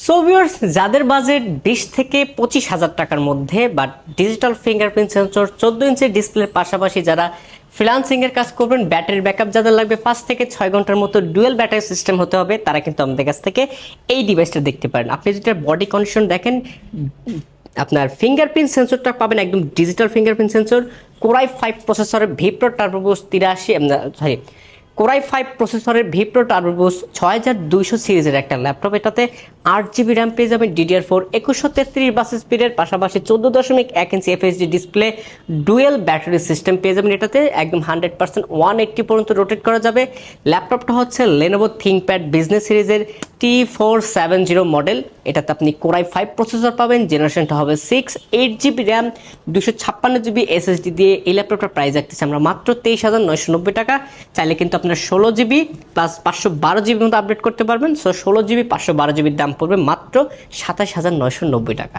So viewers, যাদের budget 20 থেকে 25 হাজার টাকার মধ্যে বা ডিজিটাল ফিঙ্গারপ্রিন্ট সেন্সর 14 ইঞ্চি ডিসপ্লের পাশাপাশি যারা ফ্রিল্যান্সিং এর কাজ করবেন, ব্যাটারি ব্যাকআপ যাদের লাগবে 5 থেকে 6 ঘন্টার মতো ডুয়েল ব্যাটারি সিস্টেম হতে হবে, তারা কিন্তু আমাদের কাছ থেকে এই ডিভাইসটা দেখতে পারেন। আপনি যদি বডি কন্ডিশন দেখেন, আপনার ফিঙ্গারপ্রিন্ট সেন্সরটা পাবেন একদম ডিজিটাল ফিঙ্গারপ্রিন্ট সেন্সর, কোরাই 5 প্রসেসরের ভিপ্রো টার্বোবুস্ট 6200 সিরিজের একটা ল্যাপটপ। এটাতে 8 জিবি র্যাম পেয়ে যাবেন, DDR4 2133 বাস স্পিডের পাশাপাশি 14.1 ইঞ্চি FHD display, dual battery system পেয়ে যাবেন। এটাতে একদম 100% 180 পর্যন্ত রোটেট করা যাবে। ল্যাপটপটা হচ্ছে লেনোভো থিংকপ্যাড বিজনেস সিরিজের T470 মডেল। এটাতে আপনি কোরাই 5 প্রসেসর পাবেন, জেনারেশনটা হবে 6, 8 জিবি র্যাম, 256 জিবি এসএসডি দিয়ে এই ল্যাপটপটার প্রাইস রাখতেছে আমরা মাত্র 23,990 টাকা। চাইলে কিন্তু আপনার 16 জিবি প্লাস 512 জিবি মতো আপডেট করতে পারবেন। সো 16 জিবি 512 জিবির দাম পড়বে মাত্র 27,990 টাকা।